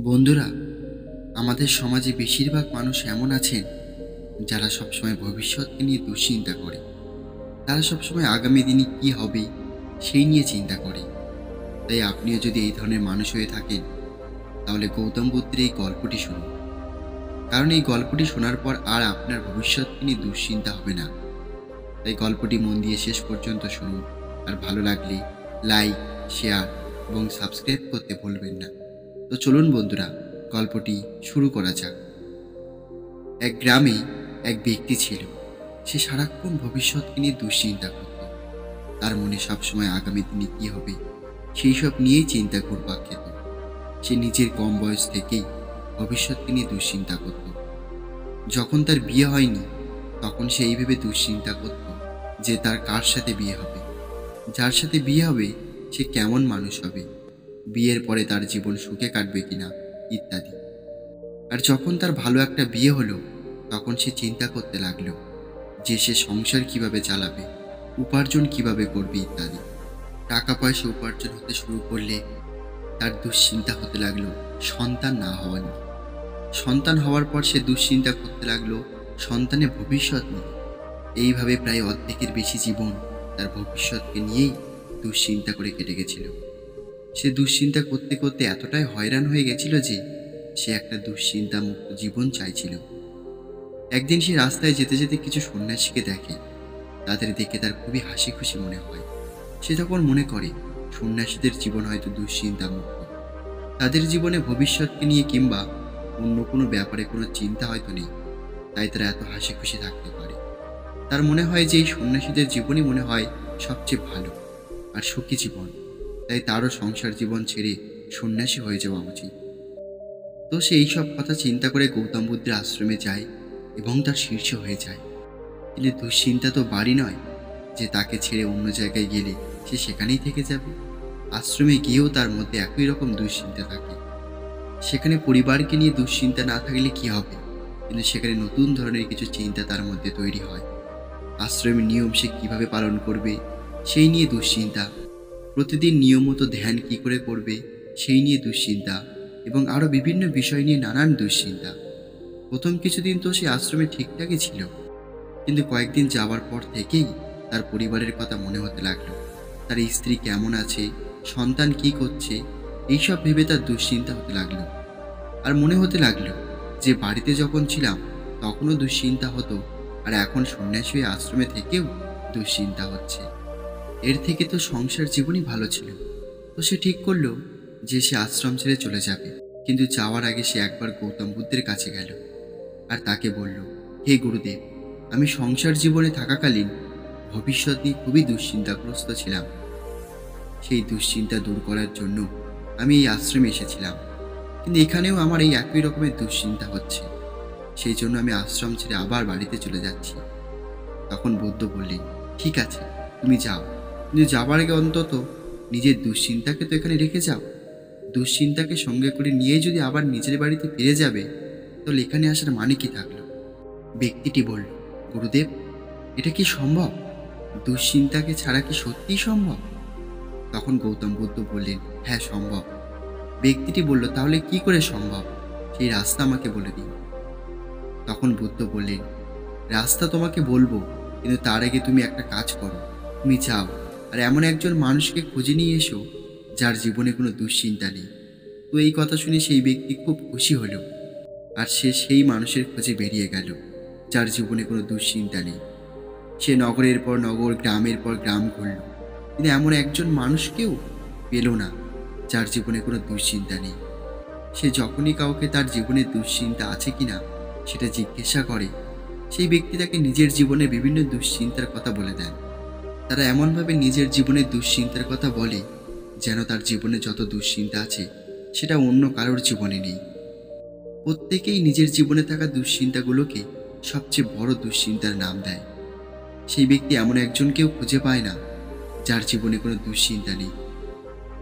বন্ধুরা, আমাদের সমাজে বেশিরভাগ মানুষ এমন আছেন যারা সবসময় ভবিষ্যৎকে নিয়ে দুশ্চিন্তা করে। তারা সবসময় আগামী দিনে কি হবে সেই নিয়ে চিন্তা করে। তাই আপনিও যদি এই ধরনের মানুষ হয়ে থাকেন, তাহলে গৌতম বুদ্ধের এই গল্পটি শুনুন। কারণ এই গল্পটি শোনার পর আর আপনার ভবিষ্যৎকে নিয়ে দুশ্চিন্তা হবে না। তাই গল্পটি মন দিয়ে শেষ পর্যন্ত শুনুন। আর ভালো লাগলে লাইক, শেয়ার এবং সাবস্ক্রাইব করতে ভুলবেন না। তো চলুন বন্ধুরা, গল্পটি শুরু করা যাক। এক গ্রামে এক ব্যক্তি ছিল। সে সারাক্ষণ ভবিষ্যৎকে নিয়ে দুশ্চিন্তা করত। তার মনে সবসময় আগামী দিনে কী হবে সেই সব নিয়েই চিন্তা ঘুরপাক খেত। সে নিজের কম বয়স থেকেই ভবিষ্যৎকে নিয়ে দুশ্চিন্তা করত। যখন তার বিয়ে হয়নি, তখন সে এই ভেবে দুশ্চিন্তা করত যে তার কার সাথে বিয়ে হবে, যার সাথে বিয়ে হবে সে কেমন মানুষ হবে, বিয়ের পরে তার জীবন সুখে কাটবে কিনা ইত্যাদি। আর যখন তার ভালো একটা বিয়ে হলো, তখন সে চিন্তা করতে লাগলো যে সে সংসার কিভাবে চালাবে, উপার্জন কিভাবে করবে ইত্যাদি। টাকা পয়সা উপার্জন হতে শুরু করলে তার দুশ্চিন্তা হতে লাগলো সন্তান না হওয়া নিয়ে। সন্তান হওয়ার পর সে দুশ্চিন্তা করতে লাগলো সন্তানের ভবিষ্যৎ নিয়ে। এইভাবে প্রায় অর্ধেকের বেশি জীবন তার ভবিষ্যৎকে নিয়েই দুশ্চিন্তা করে কেটে গেছিল। সে দুশ্চিন্তা করতে করতে এতটাই হয়রান হয়ে গেছিল যে সে একটা দুশ্চিন্তা মুক্ত জীবন চাইছিল। একদিন সে রাস্তায় যেতে যেতে কিছু সন্ন্যাসীকে দেখে। তাদের দেখে তার খুবই হাসি খুশি মনে হয়। সে তখন মনে করে সন্ন্যাসীদের জীবন হয়তো দুশ্চিন্তা মুক্ত। তাদের জীবনে ভবিষ্যৎকে নিয়ে কিংবা অন্য কোনো ব্যাপারে কোনো চিন্তা হয়তো নেই, তাই তারা এত হাসি খুশি থাকতে পারে। তার মনে হয় যে এই সন্ন্যাসীদের জীবনই মনে হয় সবচেয়ে ভালো আর সুখী জীবন, তাই তারও সংসার জীবন ছেড়ে সন্ন্যাসী হয়ে যাওয়া উচিত। তো সে এইসব কথা চিন্তা করে গৌতম বুদ্ধের আশ্রমে যায় এবং তার শীর্ষ হয়ে যায়। কিন্তু দুশ্চিন্তা তো বাড়ি নয় যে তাকে ছেড়ে অন্য জায়গায় গেলে সে সেখানেই থেকে যাবে। আশ্রমে গিয়েও তার মধ্যে একই রকম দুশ্চিন্তা থাকে। সেখানে পরিবারকে নিয়ে দুশ্চিন্তা না থাকলে কি হবে, কিন্তু সেখানে নতুন ধরনের কিছু চিন্তা তার মধ্যে তৈরি হয়। আশ্রমের নিয়ম সে কীভাবে পালন করবে সেই নিয়ে দুশ্চিন্তা, প্রতিদিন নিয়মিত ধ্যান কী করে করবে সেই নিয়ে দুশ্চিন্তা, এবং আরও বিভিন্ন বিষয় নিয়ে নানান দুশ্চিন্তা। প্রথম কিছুদিন তো সে আশ্রমে ঠিকঠাকই ছিল, কিন্তু কয়েকদিন যাওয়ার পর থেকেই তার পরিবারের কথা মনে হতে লাগলো। তার স্ত্রী কেমন আছে, সন্তান কি করছে, এইসব ভেবে তার দুশ্চিন্তা হতে লাগলো। আর মনে হতে লাগলো যে বাড়িতে যখন ছিলাম তখনও দুশ্চিন্তা হতো, আর এখন সন্ন্যাসী হয়ে আশ্রমে থেকেও দুশ্চিন্তা হচ্ছে। এর থেকে তো সংসার জীবনই ভালো ছিল। তো সে ঠিক করলো যে সে আশ্রম ছেড়ে চলে যাবে। কিন্তু যাওয়ার আগে সে একবার গৌতম বুদ্ধের কাছে গেল আর তাকে বলল, হে গুরুদেব, আমি সংসার জীবনে থাকাকালীন ভবিষ্যৎ নিয়ে খুবই দুশ্চিন্তাগ্রস্ত ছিলাম। সেই দুশ্চিন্তা দূর করার জন্য আমি এই আশ্রমে এসেছিলাম, কিন্তু এখানেও আমার এই একই রকমের দুশ্চিন্তা হচ্ছে। সেই জন্য আমি আশ্রম ছেড়ে আবার বাড়িতে চলে যাচ্ছি। তখন বুদ্ধ বললেন, ঠিক আছে, তুমি যাও, কিন্তু যাবার আগে অন্তত নিজের দুশ্চিন্তাকে তো এখানে রেখে যাও। দুশ্চিন্তাকে সঙ্গে করে নিয়ে যদি আবার নিজের বাড়িতে ফিরে যাবে, তাহলে এখানে আসার মানে কি থাকলো? ব্যক্তিটি বলল, গুরুদেব, এটা কি সম্ভব? দুশ্চিন্তাকে ছাড়া কি সত্যিই সম্ভব? তখন গৌতম বুদ্ধ বললেন, হ্যাঁ সম্ভব। ব্যক্তিটি বলল, তাহলে কি করে সম্ভব, সেই রাস্তা আমাকে বলে দিন। তখন বুদ্ধ বললেন, রাস্তা তোমাকে বলবো, কিন্তু তার আগে তুমি একটা কাজ করো। তুমি যাও আর এমন একজন মানুষকে খুঁজে নিয়ে এসো যার জীবনে কোনো দুশ্চিন্তা নেই। তো এই কথা শুনে সেই ব্যক্তি খুব খুশি হলো, আর সে সেই মানুষের খোঁজে বেরিয়ে গেল যার জীবনে কোনো দুশ্চিন্তা নেই। সে নগরের পর নগর, গ্রামের পর গ্রাম ঘুরল, কিন্তু এমন একজন মানুষকেও পেল না যার জীবনে কোনো দুশ্চিন্তা নেই। সে যখনই কাউকে তার জীবনে দুশ্চিন্তা আছে কিনা সেটা জিজ্ঞাসা করে, সেই ব্যক্তি তাকে নিজের জীবনের বিভিন্ন দুশ্চিন্তার কথা বলে দেন। তারা এমনভাবে নিজের জীবনের দুশ্চিন্তার কথা বলে যেন তার জীবনে যত দুশ্চিন্তা আছে সেটা অন্য কারোর জীবনে নেই। প্রত্যেকেই নিজের জীবনে থাকা দুশ্চিন্তাগুলোকে সবচেয়ে বড় দুশ্চিন্তার নাম দেয়। সেই ব্যক্তি এমন একজনকেও খুঁজে পায় না যার জীবনে কোনো দুশ্চিন্তা নেই।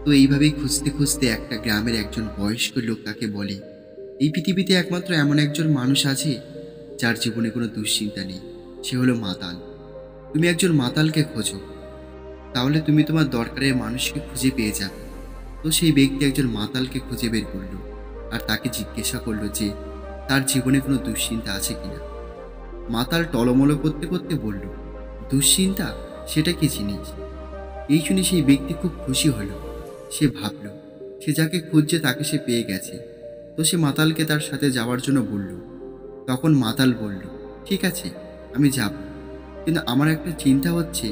তো এইভাবেই খুঁজতে খুঁজতে একটা গ্রামের একজন বয়স্ক লোক তাকে বলে, এই পৃথিবীতে একমাত্র এমন একজন মানুষ আছে যার জীবনে কোনো দুশ্চিন্তা নেই, সে হলো মাতাল। তুমি একজন মাতালকে খোঁজো, তাহলে তুমি তোমার দরকারের মানুষকে খুঁজে পেয়ে যাবে। তো সেই ব্যক্তি একজন মাতালকে খুঁজে বের করলো আর তাকে জিজ্ঞাসা করলো যে তার জীবনে কোনো দুশ্চিন্তা আছে কিনা। মাতাল টলমলো করতে করতে বলল, দুশ্চিন্তা? সেটা কি জিনিস? এই শুনে সেই ব্যক্তি খুব খুশি হলো। সে ভাবল সে যাকে খুঁজছে তাকে সে পেয়ে গেছে। তো সে মাতালকে তার সাথে যাওয়ার জন্য বলল। তখন মাতাল বলল, ঠিক আছে, আমি যাব, কিন্তু আমার একটা চিন্তা হচ্ছে,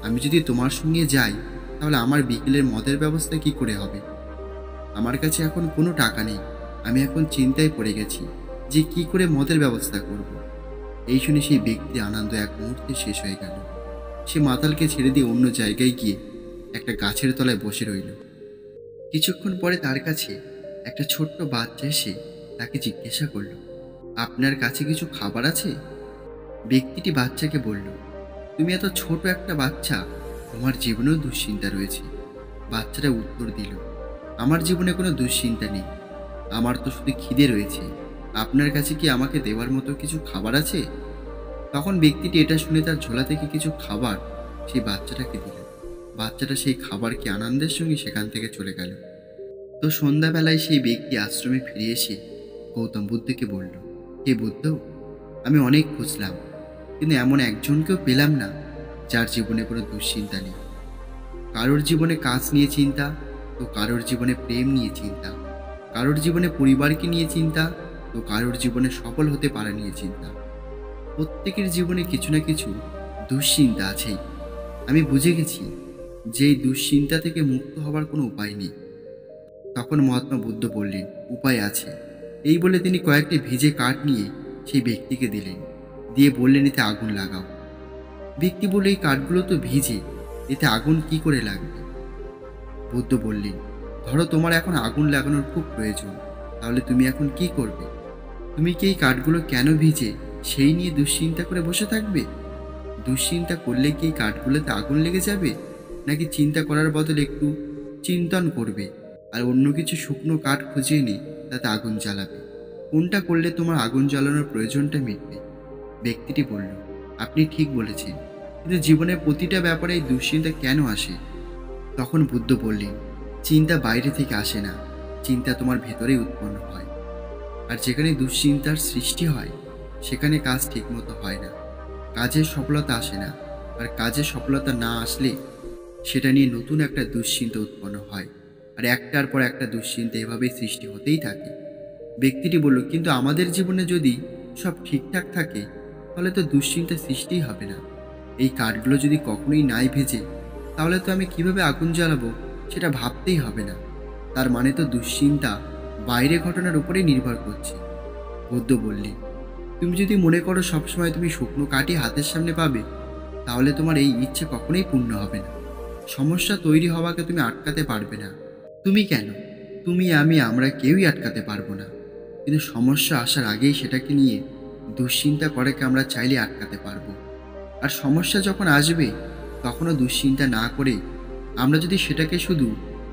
আমি যদি তোমার সঙ্গে যাই তাহলে আমার বিকেলের মদের ব্যবস্থা কি করে হবে? আমার কাছে এখন কোনো টাকা নেই। আমি এখন চিন্তায় পড়ে গেছি যে কি করে মদের ব্যবস্থা করব। এই শুনে সেই ব্যক্তি আনন্দ এক মুহূর্তে শেষ হয়ে গেল। সে মাতালকে ছেড়ে দিয়ে অন্য জায়গায় গিয়ে একটা গাছের তলায় বসে রইল। কিছুক্ষণ পরে তার কাছে একটা ছোট্ট বাচ্চা এসে তাকে জিজ্ঞাসা করল, আপনার কাছে কিছু খাবার আছে? ব্যক্তিটি বাচ্চাকে বলল, তুমি এত ছোট একটা বাচ্চা, তোমার জীবনেও দুশ্চিন্তা রয়েছে। বাচ্চাটা উত্তর দিল, আমার জীবনে কোনো দুশ্চিন্তা নেই, আমার তো শুধু খিদে রয়েছে। আপনার কাছে কি আমাকে দেওয়ার মতো কিছু খাবার আছে? তখন ব্যক্তিটি এটা শুনে তার ঝোলা থেকে কিছু খাবার সেই বাচ্চাটাকে দিল। বাচ্চাটা সেই খাবারকে আনন্দের সঙ্গে সেখান থেকে চলে গেল। তো সন্ধ্যাবেলায় সেই ব্যক্তি আশ্রমে ফিরে এসে গৌতম বুদ্ধকে বলল, হে বুদ্ধ, আমি অনেক খুঁজলাম, কিন্তু এমন একজনকেও পেলাম না যার জীবনে কোনো দুশ্চিন্তা নেই। কারোর জীবনে কাজ নিয়ে চিন্তা, তো কারোর জীবনে প্রেম নিয়ে চিন্তা, কারোর জীবনে পরিবারকে নিয়ে চিন্তা, তো কারোর জীবনে সফল হতে পারা নিয়ে চিন্তা। প্রত্যেকের জীবনে কিছু না কিছু দুশ্চিন্তা আছেই। আমি বুঝে গেছি যে এই দুশ্চিন্তা থেকে মুক্ত হবার কোনো উপায় নেই। তখন মহাত্মা বুদ্ধ বললেন, উপায় আছে। এই বলে তিনি কয়েকটি ভিজে কাঠ নিয়ে সেই ব্যক্তিকে দিলেন, দিয়ে বললেন, এতে আগুন লাগাও। ব্যক্তি বলল, এই কাঠগুলো তো ভিজে, এতে আগুন কি করে লাগবে? বুদ্ধ বললেন, ধরো তোমার এখন আগুন লাগানোর খুব প্রয়োজন, তাহলে তুমি এখন কি করবে? তুমি কি এই কাঠগুলো কেন ভিজে সেই নিয়ে দুশ্চিন্তা করে বসে থাকবে? দুশ্চিন্তা করলে কি এই কাঠগুলোতে আগুন লেগে যাবে, নাকি চিন্তা করার বদলে একটু চিন্তন করবে আর অন্য কিছু শুকনো কাঠ খুঁজে এনে তাতে আগুন জ্বালাবে? কোনটা করলে তোমার আগুন জ্বালানোর প্রয়োজনটা মিটবে? ব্যক্তিটি বলল, আপনি ঠিক বলেছেন, কিন্তু জীবনের প্রতিটা ব্যাপারে এই দুশ্চিন্তা কেন আসে? তখন বুদ্ধ বললেন, চিন্তা বাইরে থেকে আসে না, চিন্তা তোমার ভেতরেই উৎপন্ন হয়। আর যেখানে দুশ্চিন্তার সৃষ্টি হয় সেখানে কাজ ঠিকমতো হয় না, কাজের সফলতা আসে না। আর কাজের সফলতা না আসলে সেটা নিয়ে নতুন একটা দুশ্চিন্তা উৎপন্ন হয়, আর একটার পর একটা দুশ্চিন্তা এভাবেই সৃষ্টি হতেই থাকে। ব্যক্তিটি বলল, কিন্তু আমাদের জীবনে যদি সব ঠিকঠাক থাকে তাহলে তো দুশ্চিন্তা সৃষ্টিই হবে না। এই কাঠগুলো যদি কখনোই নাই ভেজে, তাহলে তো আমি কিভাবে আগুন জ্বালাবো সেটা ভাবতেই হবে না। তার মানে তো দুশ্চিন্তা বাইরে ঘটনার উপরেই নির্ভর করছে। বুদ্ধ বললেন, তুমি যদি মনে করো সবসময় তুমি শুকনো কাঠই হাতের সামনে পাবে, তাহলে তোমার এই ইচ্ছে কখনোই পূর্ণ হবে না। সমস্যা তৈরি হওয়াকে তুমি আটকাতে পারবে না। তুমি কেন, তুমি আমি আমরা কেউই আটকাতে পারবো না, কিন্তু সমস্যা আসার আগেই সেটাকে নিয়ে দুশ্চিন্তা করাকে আমরা চাইলে আটকাতে পারবো। আর সমস্যা যখন আসবে তখনও দুশ্চিন্তা না করে আমরা যদি সেটাকে শুধু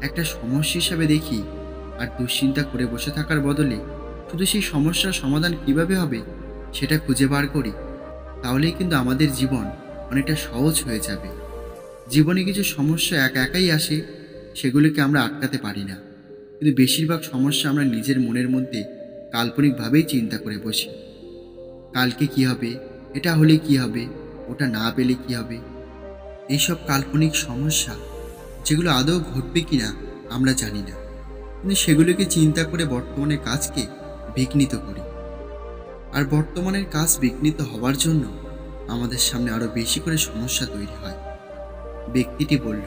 একটা সমস্যা হিসাবে দেখি আর দুশ্চিন্তা করে বসে থাকার বদলে শুধু সেই সমস্যার সমাধান কিভাবে হবে সেটা খুঁজে বার করি, তাহলেই কিন্তু আমাদের জীবন অনেকটা সহজ হয়ে যাবে। জীবনে কিছু সমস্যা একা একাই আসে, সেগুলোকে আমরা আটকাতে পারি না, কিন্তু বেশিরভাগ সমস্যা আমরা নিজের মনের মধ্যে কাল্পনিকভাবেই চিন্তা করে বসি। কালকে কি হবে, এটা হলে কি হবে, ওটা না পেলে কি হবে। এইসব কাল্পনিক সমস্যা যেগুলো আদৌ ঘটবে কিনা আমরা জানি না, কিন্তু সেগুলোকে চিন্তা করে বর্তমানের কাজকে বিঘ্নিত করি। আর বর্তমানের কাজ বিঘ্নিত হওয়ার জন্য আমাদের সামনে আরও বেশি করে সমস্যা তৈরি হয়। ব্যক্তিটি বলল,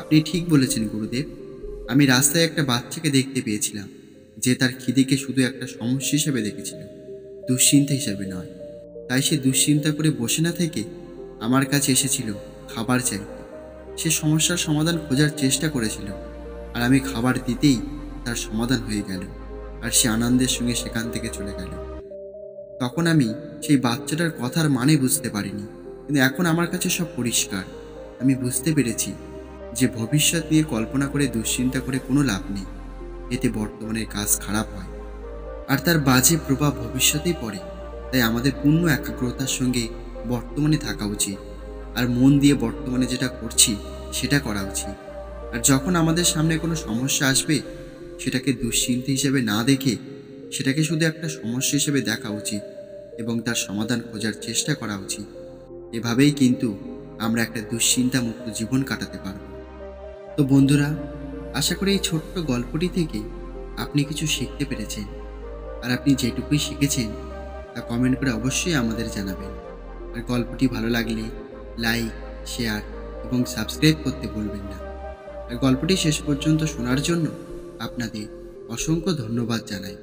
আপনি ঠিক বলেছেন গুরুদেব, আমি রাস্তায় একটা বাচ্চাকে দেখতে পেয়েছিলাম যে তার খিদেকে শুধু একটা সমস্যা হিসেবে দেখেছিল, দুশ্চিন্তা হিসেবে নয়। তাই সে দুশ্চিন্তা করে বসে না থেকে আমার কাছে এসেছিল খাবার চাইতে। সে সমস্যার সমাধান খোঁজার চেষ্টা করেছিল, আর আমি খাবার দিতেই তার সমাধান হয়ে গেল, আর সে আনন্দের সঙ্গে সেখান থেকে চলে গেল। তখন আমি সেই বাচ্চাটার কথার মানে বুঝতে পারিনি, কিন্তু এখন আমার কাছে সব পরিষ্কার। আমি বুঝতে পেরেছি যে ভবিষ্যৎ নিয়ে কল্পনা করে দুশ্চিন্তা করে কোনো লাভ নেই, এতে বর্তমানের কাজ খারাপ হয় আর তার বাজে প্রভাব ভবিষ্যতেই পড়ে। তাই আমাদের পূর্ণ একাগ্রতার সঙ্গে বর্তমানে থাকা উচিত, আর মন দিয়ে বর্তমানে যেটা করছি সেটা করা উচিত। আর যখন আমাদের সামনে কোনো সমস্যা আসবে সেটাকে দুশ্চিন্তা হিসেবে না দেখে সেটাকে শুধু একটা সমস্যা হিসেবে দেখা উচিত এবং তার সমাধান খোঁজার চেষ্টা করা উচিত। এভাবেই কিন্তু আমরা একটা দুশ্চিন্তামুক্ত জীবন কাটাতে পারব। তো বন্ধুরা, আশা করি এই ছোট্ট গল্পটি থেকে আপনি কিছু শিখতে পেরেছেন। আর আপনি যেটুকুই শিখেছেন তা কমেন্ট করে অবশ্যই আমাদের জানাবেন। আর গল্পটি ভালো লাগলে লাইক, শেয়ার এবং সাবস্ক্রাইব করতে ভুলবেন না। আর গল্পটি শেষ পর্যন্ত শোনার জন্য আপনাদের অসংখ্য ধন্যবাদ জানাই।